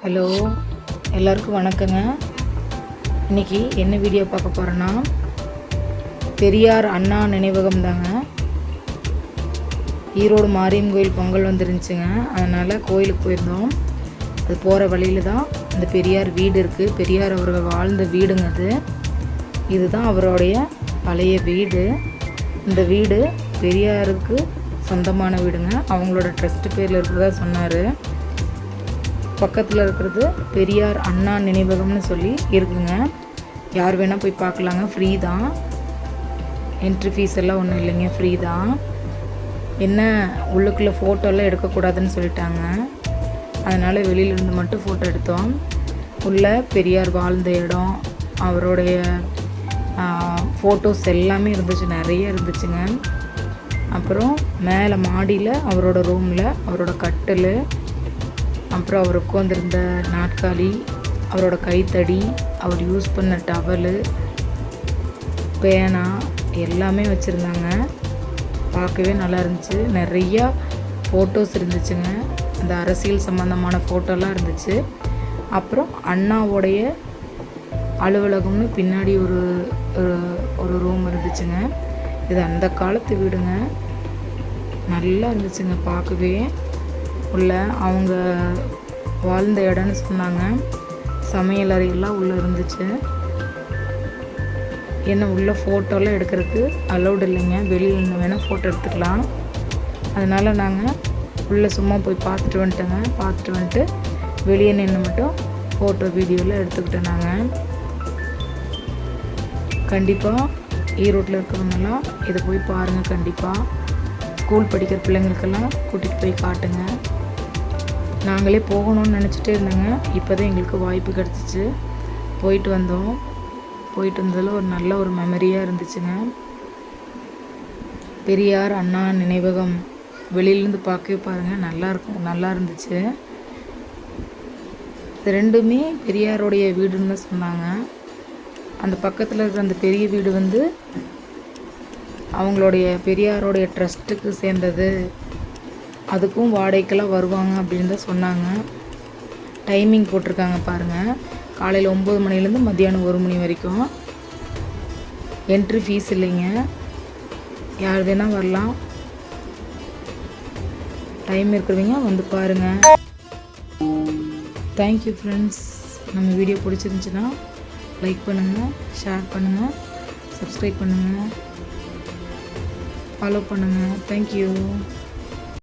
Hello, எல்லாருக்கும் வணக்கங்க. இன்றைக்கி என்ன வீடியோ பார்க்க போகிறேன்னா, பெரியார் அண்ணா நினைவகம் தாங்க. ஈரோடு மாரியம் கோயில் பொங்கல் வந்துருந்துச்சுங்க. அதனால் கோயிலுக்கு போயிருந்தோம். அது போகிற வழியில் தான் இந்த பெரியார் வீடு இருக்குது. பெரியார் அவர்கள் வாழ்ந்த வீடுங்க அது. இதுதான் அவருடைய பழைய வீடு. இந்த வீடு பெரியாருக்கு சொந்தமான வீடுங்க. அவங்களோட ட்ரஸ்ட் பேரில் இருக்கிறதா சொன்னார். பக்கத்தில் இருக்கிறது பெரியார் அண்ணா நினைவகம்னு சொல்லி இருக்குங்க. யார் வேணால் போய் பார்க்கலாங்க. ஃப்ரீ தான். என்ட்ரி ஃபீஸ் எல்லாம் ஒன்றும் இல்லைங்க, ஃப்ரீ தான். என்ன உள்ளுக்குள்ளே ஃபோட்டோலாம் எடுக்கக்கூடாதுன்னு சொல்லிட்டாங்க. அதனால் வெளியிலேருந்து மட்டும் ஃபோட்டோ எடுத்தோம். உள்ளே பெரியார் வாழ்ந்த இடம், அவருடைய ஃபோட்டோஸ் எல்லாமே இருந்துச்சு, நிறைய இருந்துச்சுங்க. அப்புறம் மேலே மாடியில் அவரோட ரூமில் அவரோட கட்டில், அப்புறம் அவர் உட்காந்துருந்த நாற்காலி, அவரோட கைத்தடி, அவர் யூஸ் பண்ண டவலு, பேனா எல்லாமே வச்சுருந்தாங்க. பார்க்கவே நல்லா இருந்துச்சு. நிறையா ஃபோட்டோஸ் இருந்துச்சுங்க. அந்த அரசியல் சம்மந்தமான ஃபோட்டோலாம் இருந்துச்சு. அப்புறம் அண்ணாவோடைய அலுவலகம்னு பின்னாடி ஒரு ரூம் இருந்துச்சுங்க. இது அந்த காலத்து வீடுங்க. நல்லா இருந்துச்சுங்க பார்க்கவே. உள்ள அவங்க வாழ்ந்த இடம்னு சொன்னாங்க. சமையல் அறையெல்லாம் உள்ளே இருந்துச்சு. என்ன உள்ளே ஃபோட்டோலாம் எடுக்கிறதுக்கு அலௌடு இல்லைங்க. வெளியில் இருந்து வேணால் ஃபோட்டோ எடுத்துக்கலாம். அதனால் நாங்கள் உள்ளே சும்மா போய் பார்த்துட்டு வந்துட்டு வெளியே நின்று மட்டும் ஃபோட்டோ வீடியோவில் எடுத்துக்கிட்டோம். நாங்கள் கண்டிப்பாக ஈரோட்டில் இருக்கிறவங்கெல்லாம் இதை போய் பாருங்கள். கண்டிப்பாக ஸ்கூல் படிக்கிற பிள்ளைங்களுக்கெல்லாம் கூட்டிகிட்டு போய் காட்டுங்க. நாங்களே போகணும்னு நினச்சிட்டே இருந்தேங்க. இப்போ தான் எங்களுக்கு வாய்ப்பு கிடச்சிச்சு. போயிட்டு வந்ததில் ஒரு நல்ல ஒரு மெமரியாக இருந்துச்சுங்க. பெரியார் அண்ணா நினைவகம் வெளியிலேருந்து பார்க்கவே பாருங்கள், நல்லா இருந்துச்சு. இது ரெண்டுமே பெரியாரோடைய வீடுன்னு சொன்னாங்க. அந்த பக்கத்தில் இருக்கிற அந்த பெரிய வீடு வந்து அவங்களுடைய பெரியாரோடைய ட்ரஸ்ட்டுக்கு சேர்ந்தது. அதுக்கும் வாடகைக்கெல்லாம் வருவாங்க அப்படின்னு தான் சொன்னாங்க. டைமிங் போட்டிருக்காங்க பாருங்கள். காலையில் 9 மணிலேருந்து மத்தியானம் 1 மணி வரைக்கும். என்ட்ரி ஃபீஸ் இல்லைங்க. யார் வேணால் வரலாம். டைம் இருக்கிறவங்க வந்து பாருங்கள். Thank you friends. நம்ம வீடியோ பிடிச்சிருந்துச்சின்னா லைக் பண்ணுங்கள், ஷேர் பண்ணுங்கள், சப்ஸ்கிரைப் பண்ணுங்கள், ஃபாலோ பண்ணுங்கள். தேங்க்யூ.